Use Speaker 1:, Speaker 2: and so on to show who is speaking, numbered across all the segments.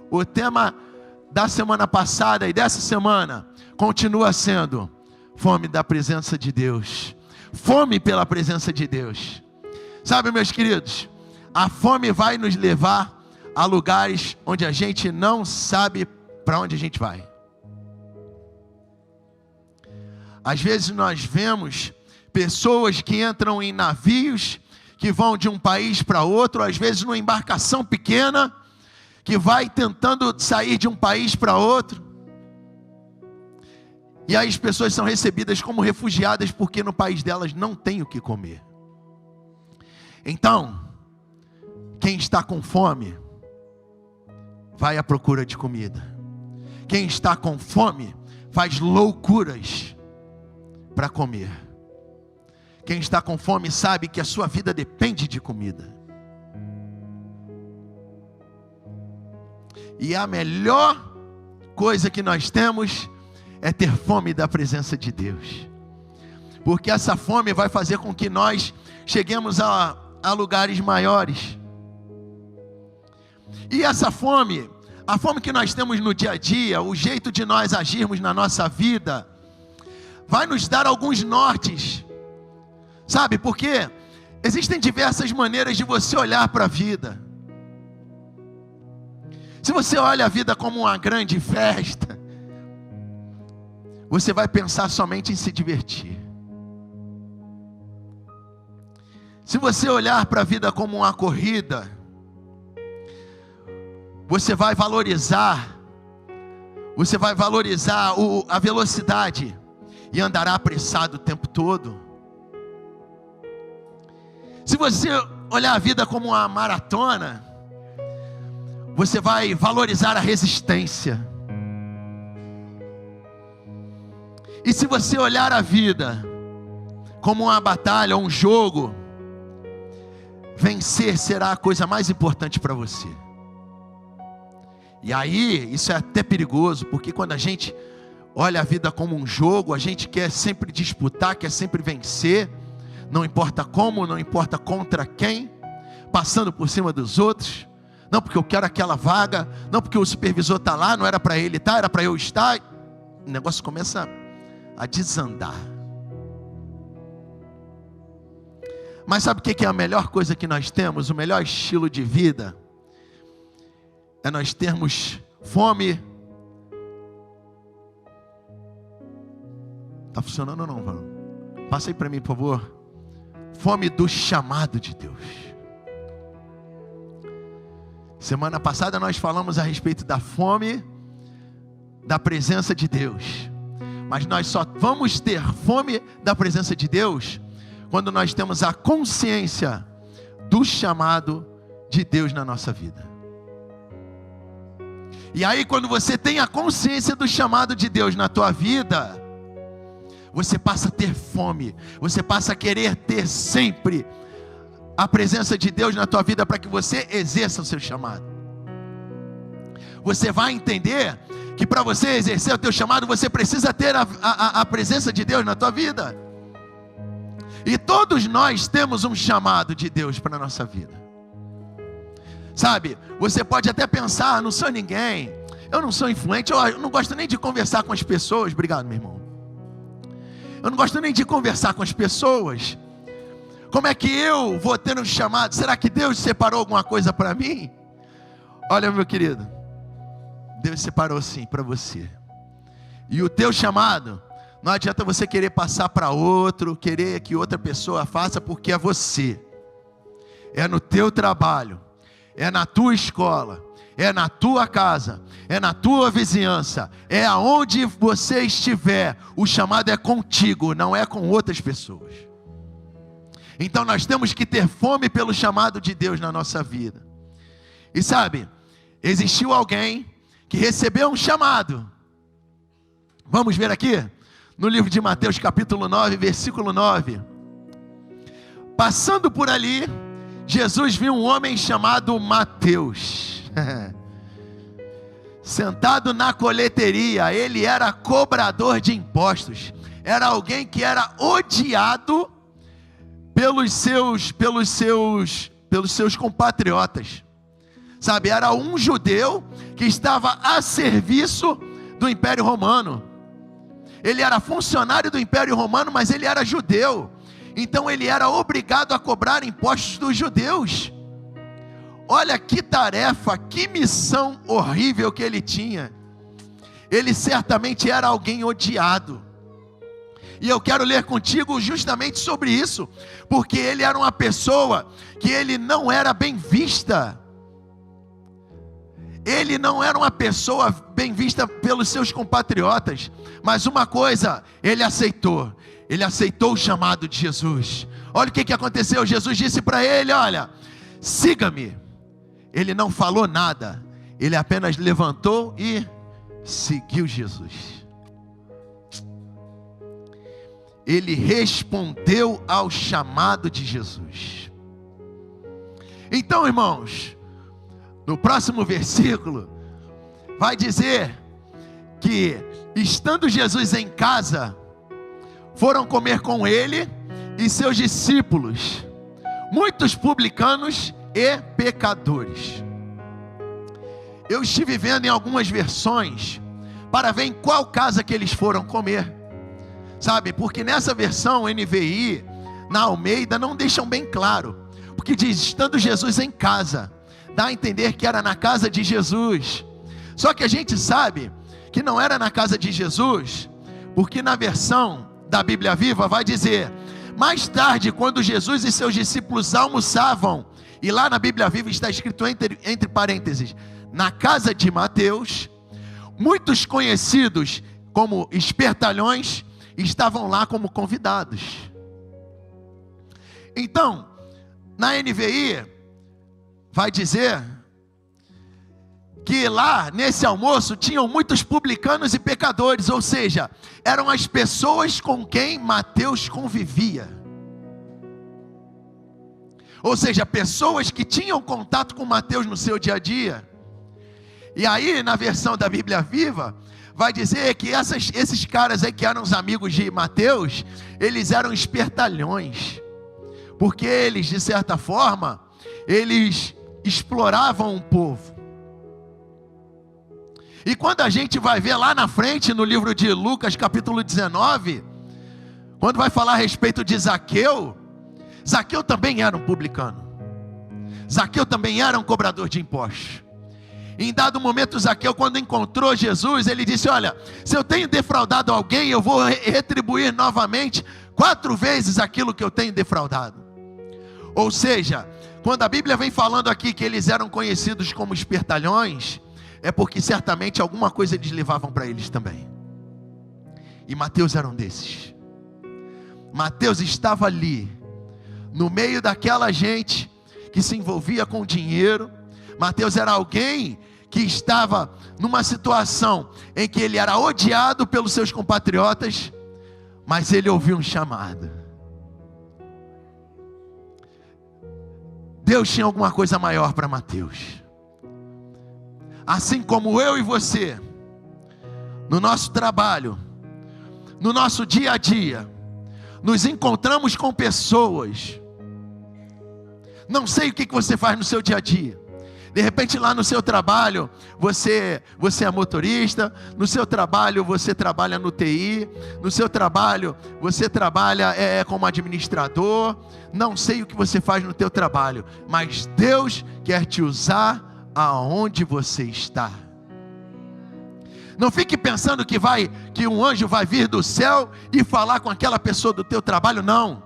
Speaker 1: O tema da semana passada e dessa semana continua sendo fome da presença de Deus. Fome pela presença de Deus. Sabe, meus queridos, a fome vai nos levar a lugares onde a gente não sabe para onde a gente vai. Às vezes nós vemos pessoas que entram em navios, que vão de um país para outro, às vezes numa embarcação pequena, que vai tentando sair de um país para outro. E aí as pessoas são recebidas como refugiadas, porque no país delas não tem o que comer. Então, quem está com fome, vai à procura de comida. Quem está com fome, faz loucuras para comer. Quem está com fome sabe que a sua vida depende de comida. E a melhor coisa que nós temos é ter fome da presença de Deus. Porque essa fome vai fazer com que nós cheguemos a lugares maiores. E essa fome, a fome que nós temos no dia a dia, o jeito de nós agirmos na nossa vida, vai nos dar alguns nortes. Sabe, porque existem diversas maneiras de você olhar para a vida. Se você olha a vida como uma grande festa, você vai pensar somente em se divertir. Se você olhar para a vida como uma corrida, você vai valorizar a velocidade e andará apressado o tempo todo. Se você olhar a vida como uma maratona, você vai valorizar a resistência. E se você olhar a vida como uma batalha, um jogo, vencer será a coisa mais importante para você. E aí, isso é até perigoso, porque quando a gente olha a vida como um jogo, a gente quer sempre disputar, quer sempre vencer, não importa como, não importa contra quem, passando por cima dos outros. Não porque eu quero aquela vaga, não porque o supervisor está lá, não era para ele estar, era para eu estar. O negócio começa a desandar. Mas sabe o que é a melhor coisa que nós temos? O melhor estilo de vida é nós termos fome. Está funcionando ou não, Vão? Passa aí para mim, por favor. Fome do chamado de Deus. Semana passada nós falamos a respeito da fome da presença de Deus. Mas nós só vamos ter fome da presença de Deus quando nós temos a consciência do chamado de Deus na nossa vida. E aí, quando você tem a consciência do chamado de Deus na tua vida, você passa a ter fome, você passa a querer ter sempre a presença de Deus na tua vida para que você exerça o seu chamado. Você vai entender que para você exercer o teu chamado, você precisa ter a presença de Deus na tua vida. E todos nós temos um chamado de Deus para a nossa vida. Sabe, você pode até pensar, não sou ninguém, eu não sou influente, eu não gosto nem de conversar com as pessoas. Obrigado, meu irmão. Eu não gosto nem de conversar com as pessoas. Como é que eu vou ter um chamado? Será que Deus separou alguma coisa para mim? Olha, meu querido, Deus separou sim para você. E o teu chamado, não adianta você querer passar para outro, querer que outra pessoa faça, porque é você. É no teu trabalho, é na tua escola, é na tua casa, é na tua vizinhança, é aonde você estiver. O chamado é contigo, não é com outras pessoas. Então nós temos que ter fome pelo chamado de Deus na nossa vida. E sabe, existiu alguém que recebeu um chamado. Vamos ver aqui no livro de Mateus capítulo 9, versículo 9. Passando por ali, Jesus viu um homem chamado Mateus sentado na coleteria. Ele era cobrador de impostos. Era alguém que era odiado pelos seus compatriotas. Sabe, era um judeu que estava a serviço do Império Romano. Ele era funcionário do Império Romano, mas ele era judeu. Então ele era obrigado a cobrar impostos dos judeus. Olha que tarefa, que missão horrível que ele tinha. Ele certamente era alguém odiado. E eu quero ler contigo justamente sobre isso, porque ele era uma pessoa que ele não era bem vista. Ele não era uma pessoa bem vista pelos seus compatriotas. Mas uma coisa, ele aceitou o chamado de Jesus. Olha o que aconteceu, Jesus disse para ele, olha, siga-me. Ele não falou nada, ele apenas levantou e seguiu Jesus. Ele respondeu ao chamado de Jesus. Então, irmãos, no próximo versículo, vai dizer que, estando Jesus em casa, foram comer com ele e seus discípulos, muitos publicanos e pecadores. Eu estive vendo em algumas versões, para ver em qual casa que eles foram comer. Sabe, porque nessa versão NVI, na Almeida, não deixam bem claro. Porque diz, estando Jesus em casa, dá a entender que era na casa de Jesus. Só que a gente sabe que não era na casa de Jesus, porque na versão da Bíblia Viva vai dizer, mais tarde, quando Jesus e seus discípulos almoçavam, e lá na Bíblia Viva está escrito entre parênteses, na casa de Mateus, muitos conhecidos como espertalhões estavam lá como convidados. Então, na NVI, vai dizer que lá nesse almoço tinham muitos publicanos e pecadores, ou seja, eram as pessoas com quem Mateus convivia. Ou seja, pessoas que tinham contato com Mateus no seu dia a dia. E aí, na versão da Bíblia Viva, vai dizer que esses caras aí que eram os amigos de Mateus, eles eram espertalhões. Porque eles, de certa forma, eles exploravam o povo. E quando a gente vai ver lá na frente, no livro de Lucas, capítulo 19, quando vai falar a respeito de Zaqueu, Zaqueu também era um publicano. Zaqueu também era um cobrador de impostos. Em dado momento, Zaqueu, quando encontrou Jesus, ele disse, olha, se eu tenho defraudado alguém, eu vou retribuir novamente 4 vezes aquilo que eu tenho defraudado. Ou seja, quando a Bíblia vem falando aqui que eles eram conhecidos como espertalhões, é porque certamente alguma coisa eles levavam para eles também. E Mateus era um desses. Mateus estava ali, no meio daquela gente que se envolvia com dinheiro. Mateus era alguém que estava numa situação em que ele era odiado pelos seus compatriotas, mas ele ouviu um chamado. Deus tinha alguma coisa maior para Mateus. Assim como eu e você, no nosso trabalho, no nosso dia a dia, nos encontramos com pessoas. Não sei o que você faz no seu dia a dia. De repente lá no seu trabalho, você é motorista, no seu trabalho você trabalha no TI, no seu trabalho você trabalha como administrador, não sei o que você faz no teu trabalho, mas Deus quer te usar aonde você está. Não fique pensando que um anjo vai vir do céu e falar com aquela pessoa do teu trabalho, não.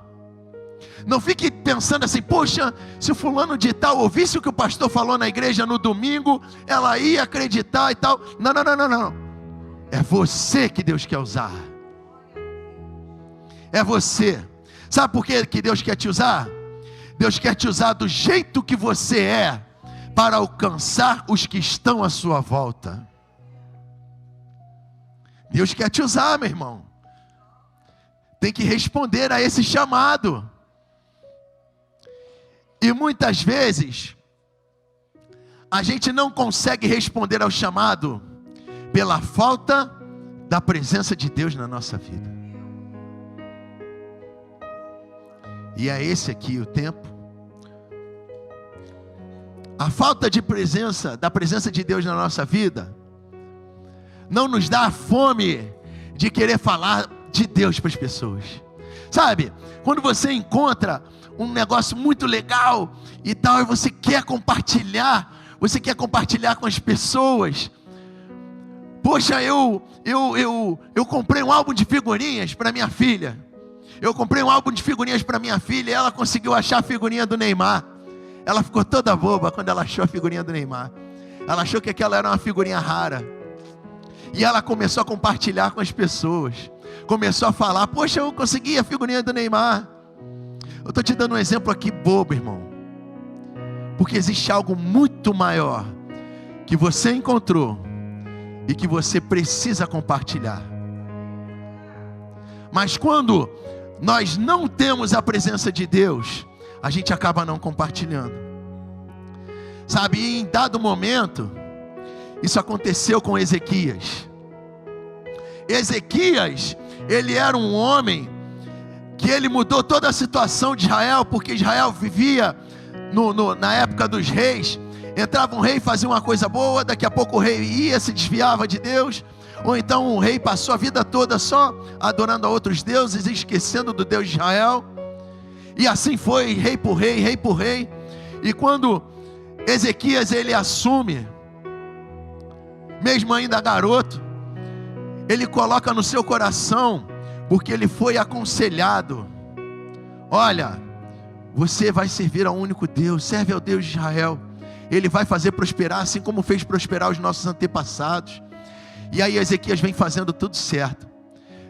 Speaker 1: Não fique pensando assim, poxa, se o fulano de tal ouvisse o que o pastor falou na igreja no domingo, ela ia acreditar e tal. Não, não, não, não, não. É você que Deus quer usar. É você. Sabe por que Deus quer te usar? Deus quer te usar do jeito que você é, para alcançar os que estão à sua volta. Deus quer te usar, meu irmão. Tem que responder a esse chamado. E muitas vezes, a gente não consegue responder ao chamado pela falta da presença de Deus na nossa vida. E é esse aqui o tempo a falta da presença de Deus na nossa vida, não nos dá a fome de querer falar de Deus para as pessoas. Sabe, quando você encontra um negócio muito legal e tal, e você quer compartilhar com as pessoas. Poxa, eu comprei um álbum de figurinhas para minha filha. E ela conseguiu achar a figurinha do Neymar. Ela ficou toda boba quando ela achou a figurinha do Neymar. Ela achou que aquela era uma figurinha rara. E ela começou a compartilhar com as pessoas. Começou a falar: poxa, eu consegui a figurinha do Neymar. Eu estou te dando um exemplo aqui bobo, irmão. Porque existe algo muito maior que você encontrou e que você precisa compartilhar. Mas quando nós não temos a presença de Deus, a gente acaba não compartilhando. Sabe, e em dado momento, isso aconteceu com Ezequias. Ezequias, ele era um homem que ele mudou toda a situação de Israel, porque Israel vivia na época dos reis. Entrava um rei, fazia uma coisa boa, daqui a pouco o rei ia, se desviava de Deus, ou então o rei passou a vida toda só adorando a outros deuses, esquecendo do Deus de Israel. E assim foi, rei por rei. E quando Ezequias ele assume, mesmo ainda garoto, ele coloca no seu coração, porque ele foi aconselhado: olha, você vai servir ao único Deus, serve ao Deus de Israel. Ele vai fazer prosperar, assim como fez prosperar os nossos antepassados. E aí Ezequias vem fazendo tudo certo,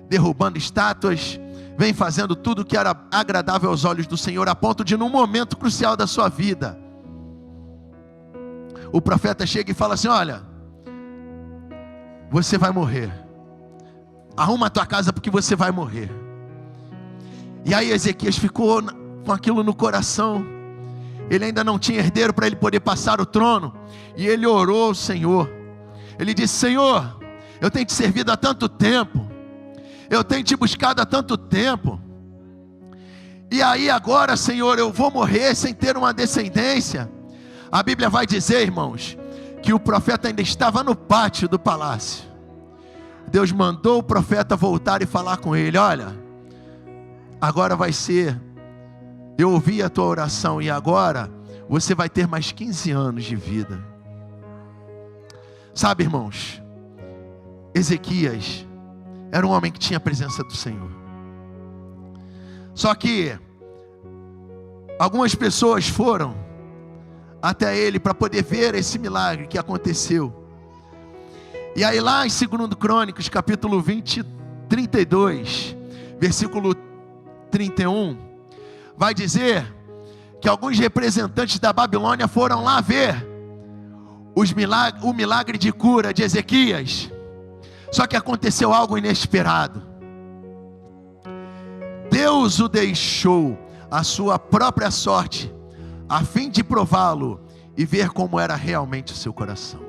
Speaker 1: derrubando estátuas, vem fazendo tudo que era agradável aos olhos do Senhor, a ponto de, num momento crucial da sua vida, o profeta chega e fala assim: olha, você vai morrer, arruma a tua casa porque você vai morrer. E aí Ezequias ficou com aquilo no coração. Ele ainda não tinha herdeiro para ele poder passar o trono, e ele orou ao Senhor. Ele disse: Senhor, eu tenho te servido há tanto tempo, eu tenho te buscado há tanto tempo, e aí agora, Senhor, eu vou morrer sem ter uma descendência. A Bíblia vai dizer, irmãos, que o profeta ainda estava no pátio do palácio. Deus mandou o profeta voltar e falar com ele: olha, agora vai ser, eu ouvi a tua oração, e agora você vai ter mais 15 anos de vida. Sabe, irmãos, Ezequias era um homem que tinha a presença do Senhor. Só que algumas pessoas foram até ele para poder ver esse milagre que aconteceu. E aí lá em 2 Crônicas, capítulo 32, versículo 31, vai dizer que alguns representantes da Babilônia foram lá ver o milagre de cura de Ezequias. Só que aconteceu algo inesperado. Deus o deixou à sua própria sorte, a fim de prová-lo e ver como era realmente o seu coração.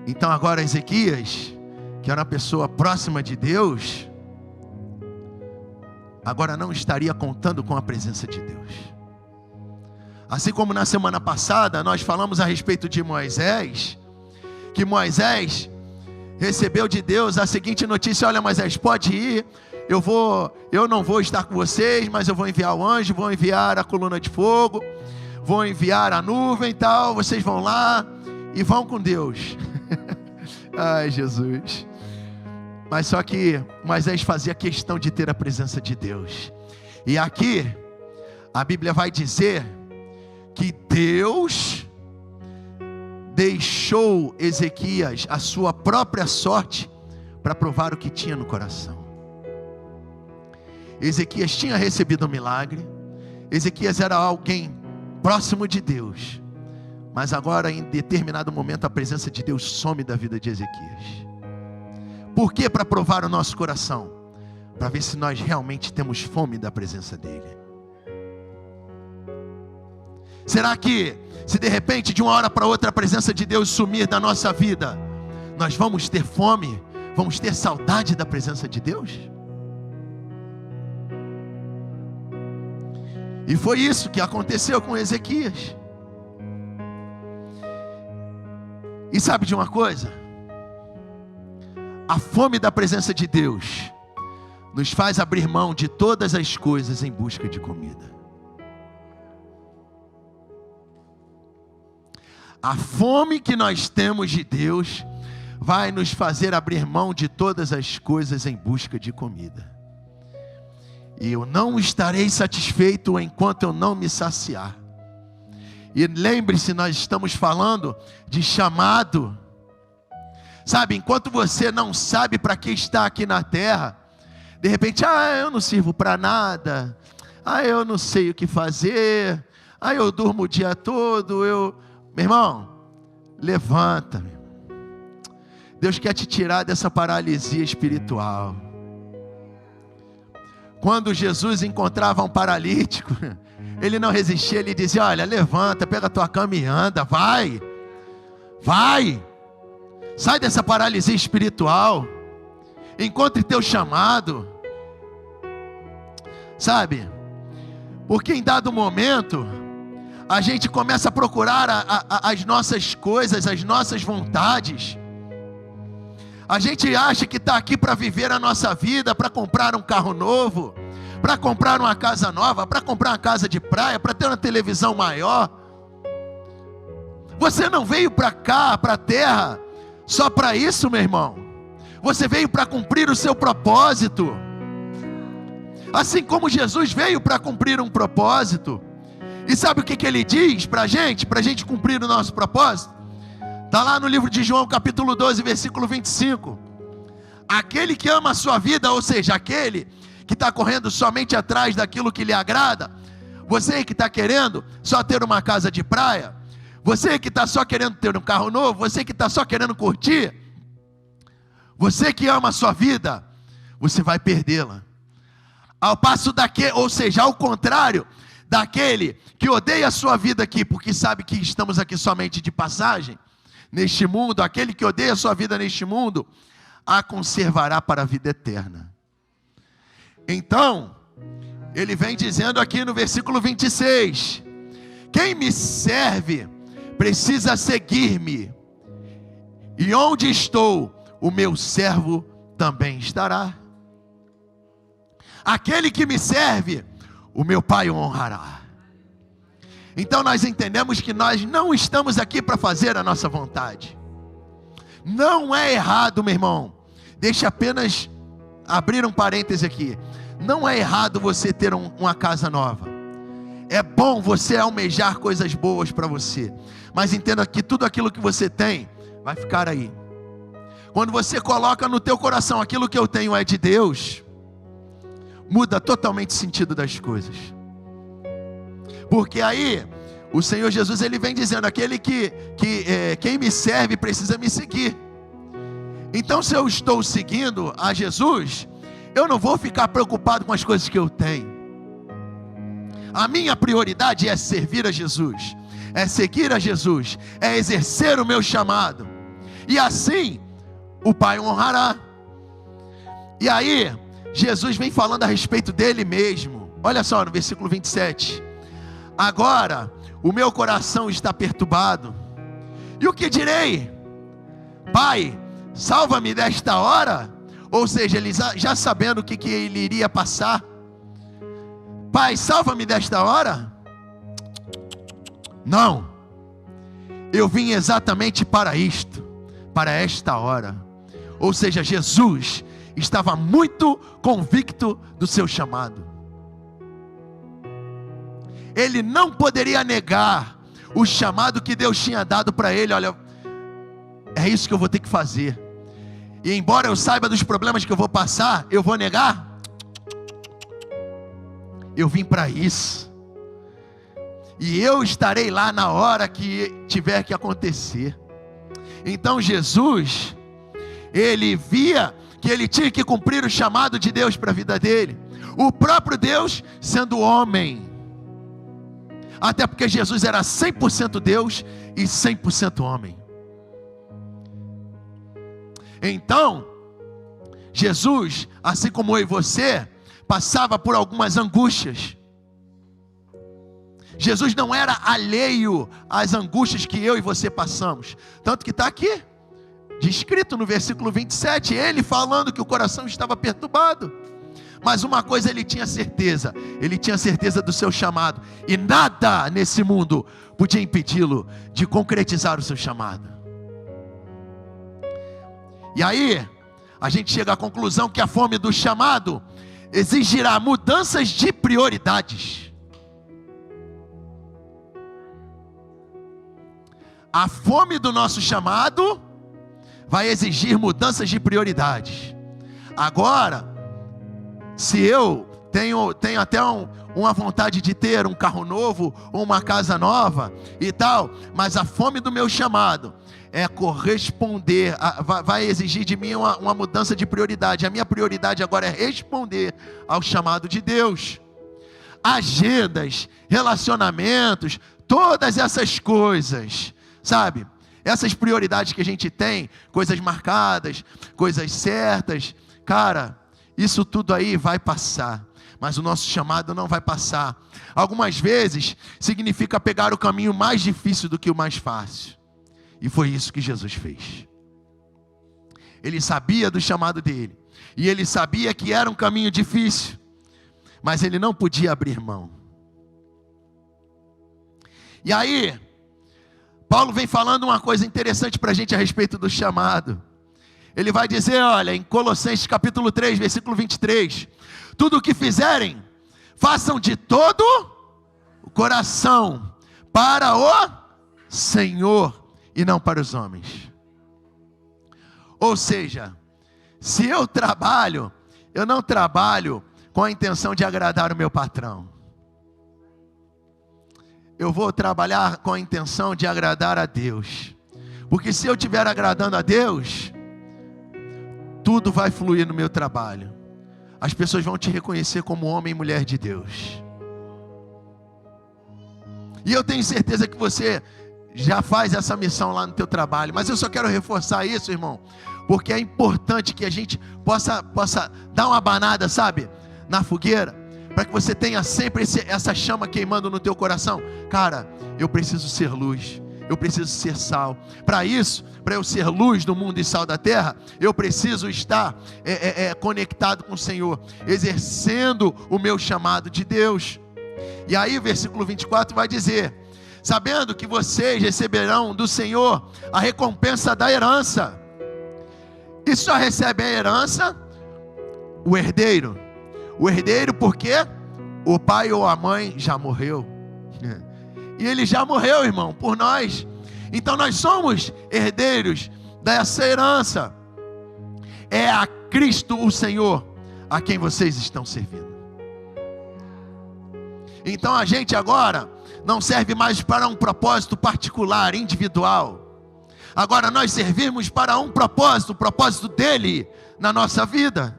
Speaker 1: Então agora Ezequias, que era uma pessoa próxima de Deus, agora não estaria contando com a presença de Deus. Assim como na semana passada nós falamos a respeito de Moisés, que Moisés recebeu de Deus a seguinte notícia: olha, Moisés, pode ir, eu não vou estar com vocês, mas eu vou enviar o anjo, vou enviar a coluna de fogo, vou enviar a nuvem e tal, vocês vão lá e vão com Deus. Ai, Jesus. Mas só que Moisés fazia questão de ter a presença de Deus. E aqui a Bíblia vai dizer que Deus deixou Ezequias a sua própria sorte para provar o que tinha no coração. Ezequias tinha recebido um milagre. Ezequias era alguém próximo de Deus. Mas agora, em determinado momento, a presença de Deus some da vida de Ezequias. Por quê? Para provar o nosso coração, para ver se nós realmente temos fome da presença dEle. Será que, se de repente, de uma hora para outra, a presença de Deus sumir da nossa vida, nós vamos ter fome, vamos ter saudade da presença de Deus? E foi isso que aconteceu com Ezequias. E sabe de uma coisa? A fome da presença de Deus nos faz abrir mão de todas as coisas em busca de comida. A fome que nós temos de Deus vai nos fazer abrir mão de todas as coisas em busca de comida. E eu não estarei satisfeito enquanto eu não me saciar. E lembre-se, nós estamos falando de chamado. Sabe, enquanto você não sabe para que está aqui na terra, de repente, eu não sirvo para nada, eu não sei o que fazer, eu durmo o dia todo, Meu irmão, levanta, meu. Deus quer te tirar dessa paralisia espiritual. Quando Jesus encontrava um paralítico, ele não resistia, ele dizia: olha, levanta, pega a tua cama e anda, vai, sai dessa paralisia espiritual, encontre teu chamado, sabe? Porque em dado momento, a gente começa a procurar as nossas coisas, as nossas vontades. A gente acha que está aqui para viver a nossa vida, para comprar um carro novo, para comprar uma casa nova, para comprar uma casa de praia, para ter uma televisão maior. Você não veio para cá, para a terra, só para isso, meu irmão. Você veio para cumprir o seu propósito. Assim como Jesus veio para cumprir um propósito. E sabe o que ele diz para a gente cumprir o nosso propósito? Está lá no livro de João, capítulo 12, versículo 25. Aquele que ama a sua vida, ou seja, aquele que está correndo somente atrás daquilo que lhe agrada, você que está querendo só ter uma casa de praia, você que está só querendo ter um carro novo, você que está só querendo curtir, você que ama a sua vida, você vai perdê-la. Ao passo ou seja, ao contrário daquele que odeia a sua vida aqui, porque sabe que estamos aqui somente de passagem, neste mundo, aquele que odeia a sua vida neste mundo, a conservará para a vida eterna. Então, ele vem dizendo aqui no versículo 26, quem me serve, precisa seguir-me, e onde estou, o meu servo também estará. Aquele que me serve, o meu Pai o honrará. Então nós entendemos que nós não estamos aqui para fazer a nossa vontade. Não é errado, meu irmão. Deixa apenas abrir um parêntese aqui. Não é errado você ter uma casa nova. É bom você almejar coisas boas para você. Mas entenda que tudo aquilo que você tem vai ficar aí. Quando você coloca no teu coração aquilo que eu tenho é de Deus, muda totalmente o sentido das coisas. Porque aí o Senhor Jesus ele vem dizendo: aquele quem me serve precisa me seguir. Então, se eu estou seguindo a Jesus, eu não vou ficar preocupado com as coisas que eu tenho. A minha prioridade é servir a Jesus, é seguir a Jesus, é exercer o meu chamado. E assim o Pai honrará. E aí Jesus vem falando a respeito dele mesmo. Olha só no versículo 27. Agora o meu coração está perturbado. E o que direi? Pai, salva-me desta hora. Ou seja, ele já sabendo o que ele iria passar. Pai, salva-me desta hora. Não. Eu vim exatamente para isto, para esta hora. Ou seja, Jesus estava muito convicto do seu chamado. Ele não poderia negar o chamado que Deus tinha dado para ele. Olha, é isso que eu vou ter que fazer. E embora eu saiba dos problemas que eu vou passar, eu vou negar? Eu vim para isso. E eu estarei lá na hora que tiver que acontecer. Então Jesus, ele via que ele tinha que cumprir o chamado de Deus para a vida dele. O próprio Deus sendo homem. Até porque Jesus era 100% Deus e 100% homem. Então, Jesus, assim como eu e você, passava por algumas angústias. Jesus não era alheio às angústias que eu e você passamos. Tanto que está aqui, descrito no versículo 27, ele falando que o coração estava perturbado. Mas uma coisa ele tinha certeza do seu chamado. E nada nesse mundo podia impedi-lo de concretizar o seu chamado. E aí, a gente chega à conclusão que a fome do chamado exigirá mudanças de prioridades. A fome do nosso chamado vai exigir mudanças de prioridades. Agora, se eu tenho até uma vontade de ter um carro novo, ou uma casa nova e tal, mas a fome do meu chamado é corresponder, vai exigir de mim uma mudança de prioridade. A minha prioridade agora é responder ao chamado de Deus. Agendas, relacionamentos, todas essas coisas, sabe? Essas prioridades que a gente tem, coisas marcadas, coisas certas, cara, isso tudo aí vai passar, mas o nosso chamado não vai passar. Algumas vezes significa pegar o caminho mais difícil do que o mais fácil. E foi isso que Jesus fez. Ele sabia do chamado dele, e ele sabia que era um caminho difícil, mas ele não podia abrir mão. E aí, Paulo vem falando uma coisa interessante para a gente a respeito do chamado. Ele vai dizer, olha, em Colossenses capítulo 3, versículo 23, tudo o que fizerem, façam de todo o coração, para o Senhor, e não para os homens. Ou seja, se eu trabalho, eu não trabalho com a intenção de agradar o meu patrão. Eu vou trabalhar com a intenção de agradar a Deus. Porque se eu estiver agradando a Deus, tudo vai fluir no meu trabalho. As pessoas vão te reconhecer como homem e mulher de Deus. E eu tenho certeza que você já faz essa missão lá no teu trabalho. Mas eu só quero reforçar isso, irmão, porque é importante que a gente possa dar uma banada, sabe, na fogueira, para que você tenha sempre essa chama queimando no teu coração. Cara, eu preciso ser luz, eu preciso ser sal. Para isso, para eu ser luz do mundo e sal da terra, eu preciso estar conectado com o Senhor, exercendo o meu chamado de Deus. E aí o versículo 24 vai dizer, sabendo que vocês receberão do Senhor a recompensa da herança. E só recebe a herança o herdeiro. O herdeiro porque o pai ou a mãe já morreu. E ele já morreu, irmão, por nós. Então nós somos herdeiros dessa herança. É a Cristo o Senhor a quem vocês estão servindo. Então a gente agora não serve mais para um propósito particular, individual. Agora nós servimos para um propósito, o propósito dele na nossa vida.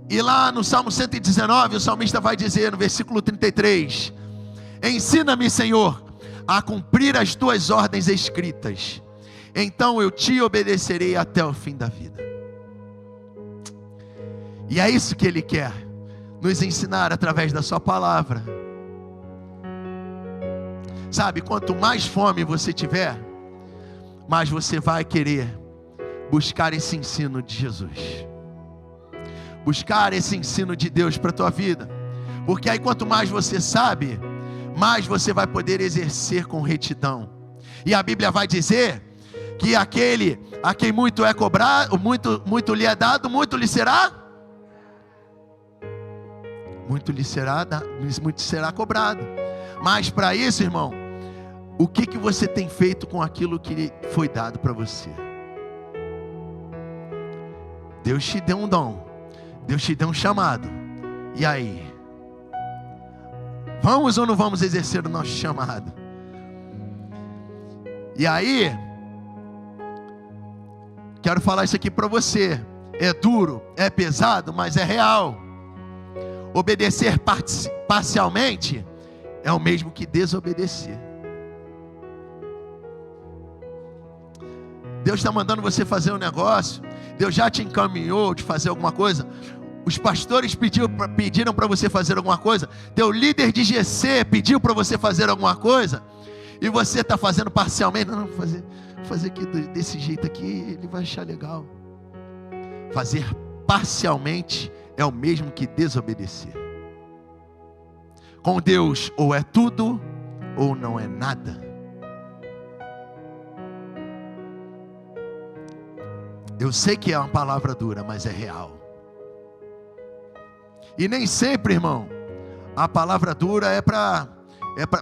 Speaker 1: E lá no Salmo 119, o salmista vai dizer no versículo 33, ensina-me, Senhor, a cumprir as tuas ordens escritas, então eu te obedecerei até o fim da vida. E é isso que ele quer, nos ensinar através da sua palavra. Sabe, quanto mais fome você tiver, mais você vai querer buscar esse ensino de Jesus, buscar esse ensino de Deus para a tua vida. Porque aí quanto mais você sabe, mais você vai poder exercer com retidão. E a Bíblia vai dizer que aquele a quem muito é cobrado, muito lhe é dado, muito lhe será cobrado. Mas para isso, irmão, o que você tem feito com aquilo que foi dado para você? Deus te deu um dom, Deus te deu um chamado. E aí? Vamos ou não vamos exercer o nosso chamado? E aí, quero falar isso aqui para você. É duro, é pesado, mas é real. Obedecer parcialmente é o mesmo que desobedecer. Deus está mandando você fazer um negócio, Deus já te encaminhou de fazer alguma coisa. Os pastores pediram para você fazer alguma coisa. Teu líder de GC pediu para você fazer alguma coisa. E você está fazendo parcialmente. Não, vou fazer aqui desse jeito aqui, ele vai achar legal. Fazer parcialmente é o mesmo que desobedecer. Com Deus, ou é tudo, ou não é nada. Eu sei que é uma palavra dura, mas é real. E nem sempre, irmão, a palavra dura é para,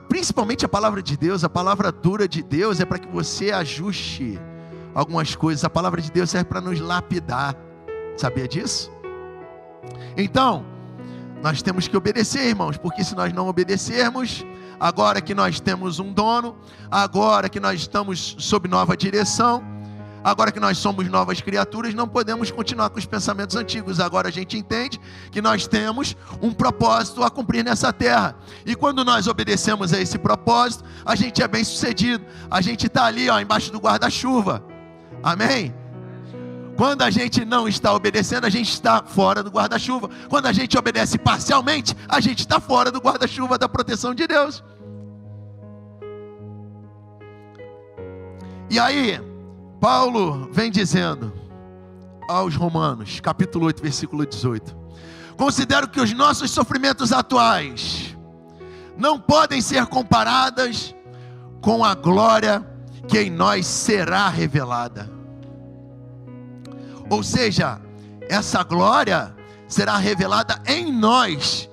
Speaker 1: principalmente a palavra de Deus, a palavra dura de Deus é para que você ajuste algumas coisas. A palavra de Deus serve para nos lapidar. Sabia disso? Então, nós temos que obedecer, irmãos, porque se nós não obedecermos, agora que nós temos um dono, agora que nós estamos sob nova direção, agora que nós somos novas criaturas, não podemos continuar com os pensamentos antigos. Agora a gente entende que nós temos um propósito a cumprir nessa terra. E quando nós obedecemos a esse propósito, a gente é bem sucedido. A gente está ali, embaixo do guarda-chuva. Amém? Quando a gente não está obedecendo, a gente está fora do guarda-chuva. Quando a gente obedece parcialmente, a gente está fora do guarda-chuva da proteção de Deus. E aí, Paulo vem dizendo aos Romanos, capítulo 8, versículo 18: considero que os nossos sofrimentos atuais não podem ser comparados com a glória que em nós será revelada. Ou seja, essa glória será revelada em nós.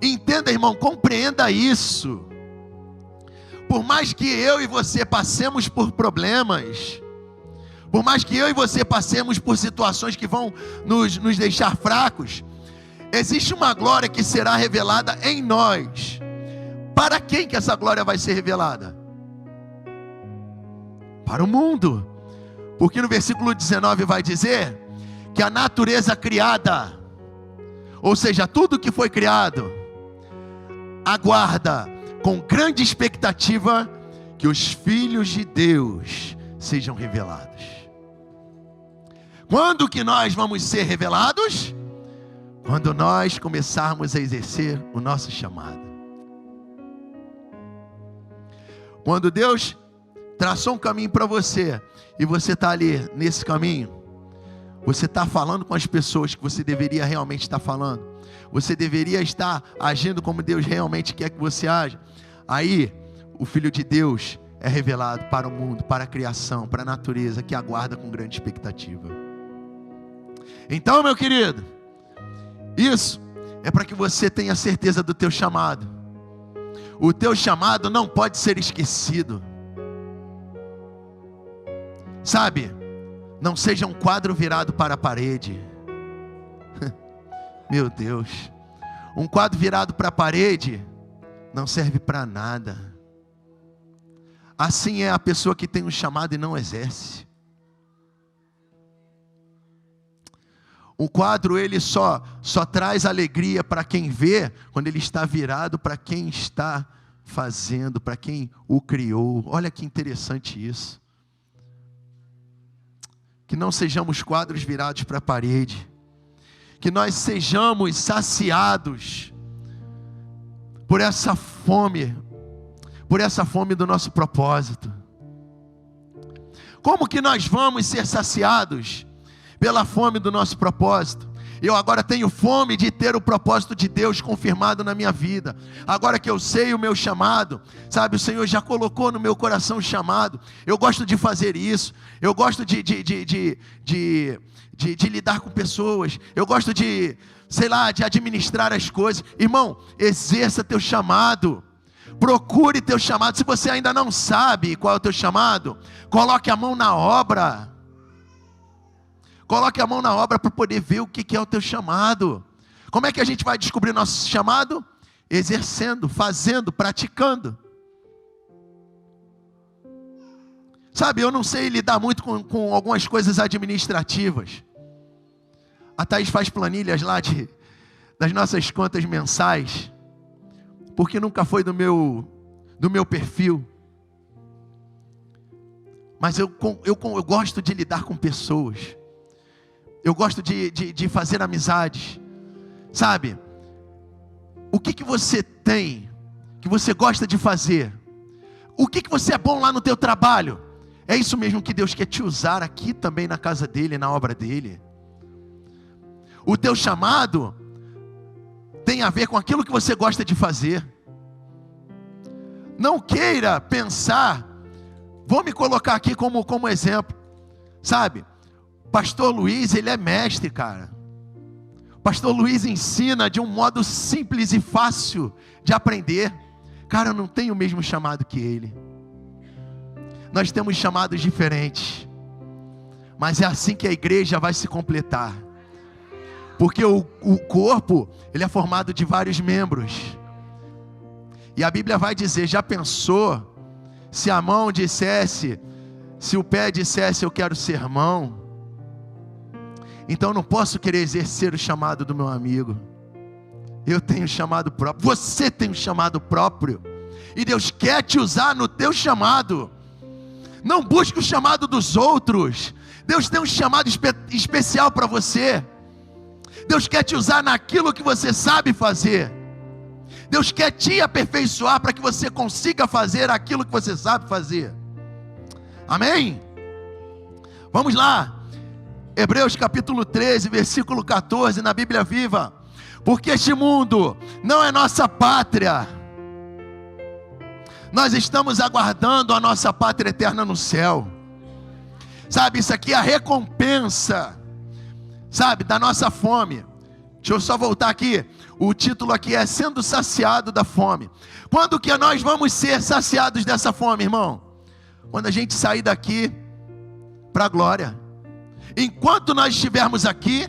Speaker 1: Entenda, irmão, compreenda isso. Por mais que eu e você passemos por problemas, por mais que eu e você passemos por situações que vão nos deixar fracos, existe uma glória que será revelada em nós. Para quem que essa glória vai ser revelada? Para o mundo. Porque no versículo 19 vai dizer que a natureza criada, ou seja, tudo que foi criado, aguarda com grande expectativa que os filhos de Deus sejam revelados. Quando que nós vamos ser revelados? Quando nós começarmos a exercer o nosso chamado. Quando Deus traçou um caminho para você, e você está ali nesse caminho, você está falando com as pessoas que você deveria realmente estar falando, você deveria estar agindo como Deus realmente quer que você haja. Aí, o Filho de Deus é revelado para o mundo, para a criação, para a natureza, que aguarda com grande expectativa. Então, meu querido, isso é para que você tenha certeza do teu chamado. O teu chamado não pode ser esquecido. Sabe, não seja um quadro virado para a parede. Meu Deus, um quadro virado para a parede não serve para nada. Assim é a pessoa que tem um chamado e não exerce. O quadro, ele só traz alegria para quem vê, quando ele está virado para quem está fazendo, para quem o criou. Olha que interessante isso. Que não sejamos quadros virados para a parede, que nós sejamos saciados por essa fome do nosso propósito. Como que nós vamos ser saciados pela fome do nosso propósito? Eu agora tenho fome de ter o propósito de Deus confirmado na minha vida. Agora que eu sei o meu chamado, sabe, o Senhor já colocou no meu coração o chamado. Eu gosto de fazer isso. Eu gosto de lidar com pessoas. Eu gosto de administrar as coisas. Irmão, exerça teu chamado. Procure teu chamado. Se você ainda não sabe qual é o teu chamado, coloque a mão na obra. Coloque a mão na obra para poder ver o que é o teu chamado. Como é que a gente vai descobrir nosso chamado? Exercendo, fazendo, praticando. Sabe, eu não sei lidar muito com algumas coisas administrativas. A Thaís faz planilhas lá das nossas contas mensais, porque nunca foi do meu perfil. Mas eu gosto de lidar com pessoas. Eu gosto de fazer amizades. Sabe? O que você tem, que você gosta de fazer? O que você é bom lá no teu trabalho? É isso mesmo que Deus quer te usar aqui também na casa dele, na obra dele. O teu chamado tem a ver com aquilo que você gosta de fazer. Não queira pensar, vou me colocar aqui como exemplo, sabe? Pastor Luiz, ele é mestre, cara. Pastor Luiz ensina de um modo simples e fácil de aprender. Cara, eu não tenho o mesmo chamado que ele. Nós temos chamados diferentes, mas é assim que a igreja vai se completar. Porque o corpo, ele é formado de vários membros. E a Bíblia vai dizer, já pensou, se a mão dissesse, se o pé dissesse, eu quero ser mão, então eu não posso querer exercer o chamado do meu amigo. Eu tenho um chamado próprio, você tem um chamado próprio, e Deus quer te usar no teu chamado. Não busque o chamado dos outros. Deus tem um chamado especial para você. Deus quer te usar naquilo que você sabe fazer. Deus quer te aperfeiçoar para que você consiga fazer aquilo que você sabe fazer. Amém? Vamos lá. Hebreus capítulo 13, versículo 14, na Bíblia Viva. Porque este mundo não é nossa pátria. Nós estamos aguardando a nossa pátria eterna no céu. Sabe, isso aqui é a recompensa, sabe, da nossa fome. Deixa eu só voltar aqui. O título aqui é Sendo Saciado da Fome. Quando que nós vamos ser saciados dessa fome, irmão? Quando a gente sair daqui para a glória. Enquanto nós estivermos aqui,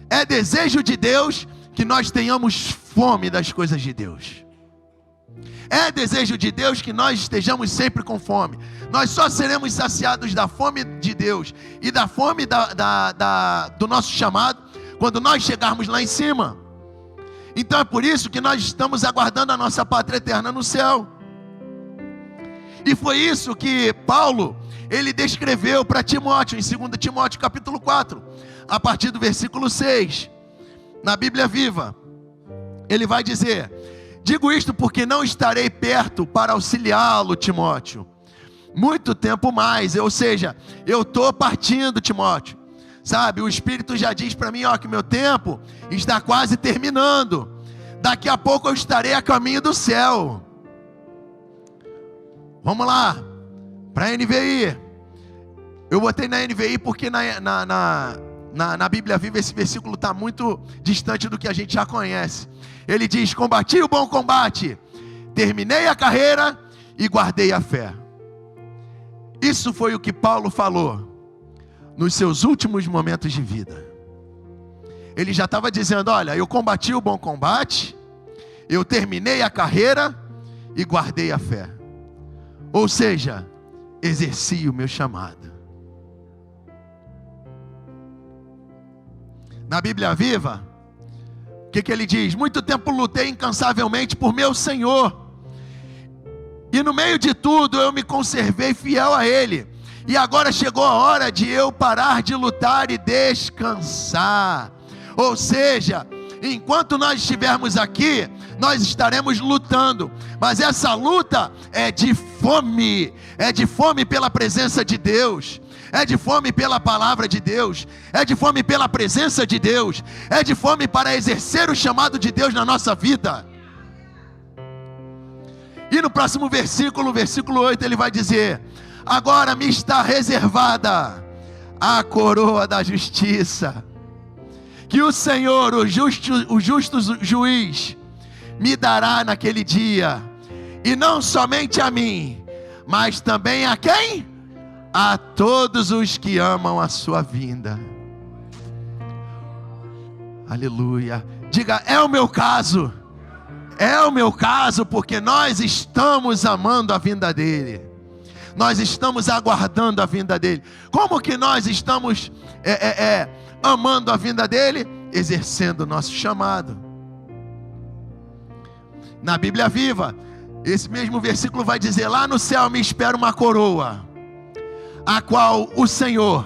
Speaker 1: é desejo de Deus que nós tenhamos fome das coisas de Deus. É desejo de Deus que nós estejamos sempre com fome. Nós só seremos saciados da fome de Deus e da fome do nosso chamado quando nós chegarmos lá em cima. Então é por isso que nós estamos aguardando a nossa pátria eterna no céu. E foi isso que Paulo, ele descreveu para Timóteo, em 2 Timóteo capítulo 4, a partir do versículo 6, na Bíblia Viva. Ele vai dizer: digo isto porque não estarei perto para auxiliá-lo, Timóteo, muito tempo mais. Ou seja, eu estou partindo, Timóteo. Sabe, o Espírito já diz para mim, que meu tempo está quase terminando. Daqui a pouco eu estarei a caminho do céu. Vamos lá, para a NVI. Eu botei na NVI porque na Bíblia Viva esse versículo está muito distante do que a gente já conhece. Ele diz: combati o bom combate, terminei a carreira e guardei a fé. Isso foi o que Paulo falou nos seus últimos momentos de vida. Ele já estava dizendo: olha, eu combati o bom combate, eu terminei a carreira e guardei a fé. Ou seja, exerci o meu chamado. Na Bíblia Viva, o que ele diz? Muito tempo lutei incansavelmente por meu Senhor, e no meio de tudo eu me conservei fiel a Ele. E agora chegou a hora de eu parar de lutar e descansar. Ou seja, enquanto nós estivermos aqui, nós estaremos lutando. Mas essa luta é de fome. É de fome pela presença de Deus. É de fome pela palavra de Deus. É de fome pela presença de Deus. É de fome para exercer o chamado de Deus na nossa vida. E no próximo versículo, versículo 8, ele vai dizer: agora me está reservada a coroa da justiça, que o Senhor, o justo juiz, me dará naquele dia. E não somente a mim, mas também a quem? A todos os que amam a sua vinda. Aleluia. Diga: é o meu caso. É o meu caso, porque nós estamos amando a vinda dele. Nós estamos aguardando a vinda dele. Como que nós estamos amando a vinda dele? Exercendo o nosso chamado. Na Bíblia Viva, esse mesmo versículo vai dizer: lá no céu me espera uma coroa, a qual o Senhor,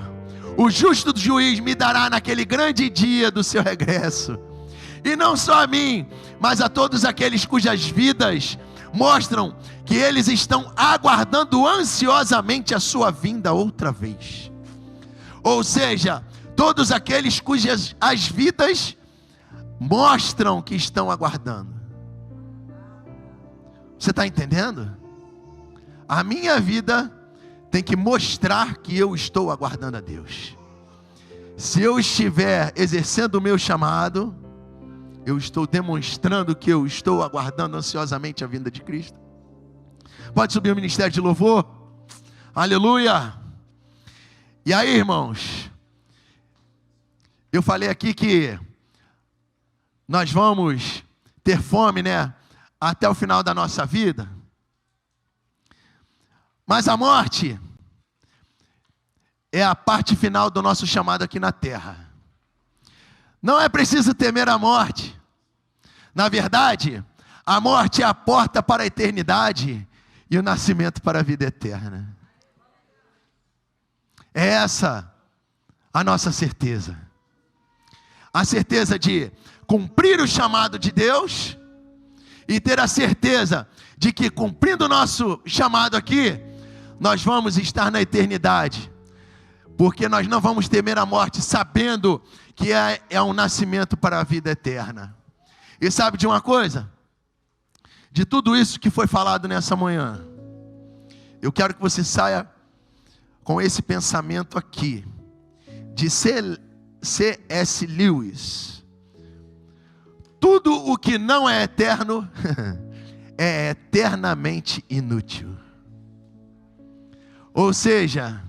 Speaker 1: o justo juiz, me dará naquele grande dia do seu regresso. E não só a mim, mas a todos aqueles cujas vidas mostram que eles estão aguardando ansiosamente a sua vinda outra vez. Ou seja, todos aqueles cujas as vidas mostram que estão aguardando. Você está entendendo? A minha vida tem que mostrar que eu estou aguardando a Deus. Se eu estiver exercendo o meu chamado, eu estou demonstrando que eu estou aguardando ansiosamente a vinda de Cristo. Pode subir o ministério de louvor. Aleluia. E aí, irmãos, eu falei aqui que nós vamos ter fome, né, até o final da nossa vida. Mas a morte é a parte final do nosso chamado aqui na terra. Não é preciso temer a morte. Na verdade, a morte é a porta para a eternidade e o nascimento para a vida eterna. É essa a nossa certeza. A certeza de cumprir o chamado de Deus e ter a certeza de que, cumprindo o nosso chamado aqui, nós vamos estar na eternidade. Porque nós não vamos temer a morte, sabendo que é um nascimento para a vida eterna. E sabe de uma coisa? De tudo isso que foi falado nessa manhã, eu quero que você saia com esse pensamento aqui, de C.S. Lewis. Tudo o que não é eterno é eternamente inútil. Ou seja,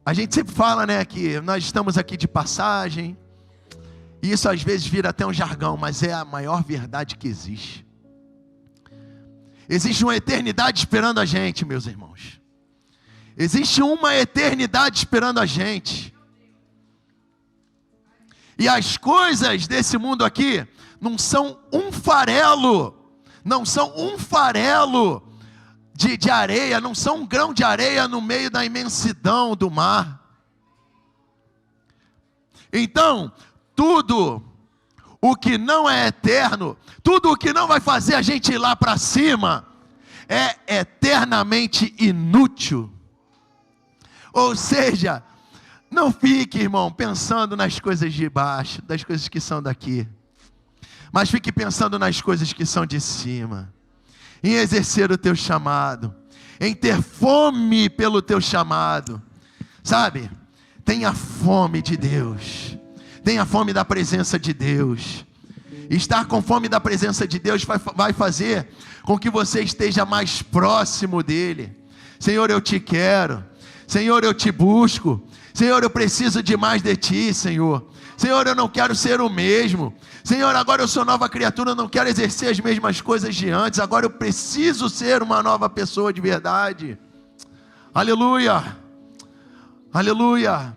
Speaker 1: a gente sempre fala, né, que nós estamos aqui de passagem, e isso às vezes vira até um jargão, mas é a maior verdade que existe. Existe uma eternidade esperando a gente, meus irmãos. Existe uma eternidade esperando a gente. E as coisas desse mundo aqui não são um farelo, de areia, não são um grão de areia no meio da imensidão do mar. Então, tudo o que não é eterno, tudo o que não vai fazer a gente ir lá para cima, é eternamente inútil. Ou seja, não fique, irmão, pensando nas coisas de baixo, das coisas que são daqui, mas fique pensando nas coisas que são de cima, em exercer o teu chamado, em ter fome pelo teu chamado, sabe? Tenha fome de Deus, tenha fome da presença de Deus. Estar com fome da presença de Deus vai fazer com que você esteja mais próximo dEle. Senhor, eu te quero. Senhor, eu te busco. Senhor, eu preciso de mais de ti, Senhor. Senhor, eu não quero ser o mesmo. Senhor, agora eu sou nova criatura, eu não quero exercer as mesmas coisas de antes. Agora eu preciso ser uma nova pessoa de verdade. Aleluia. Aleluia.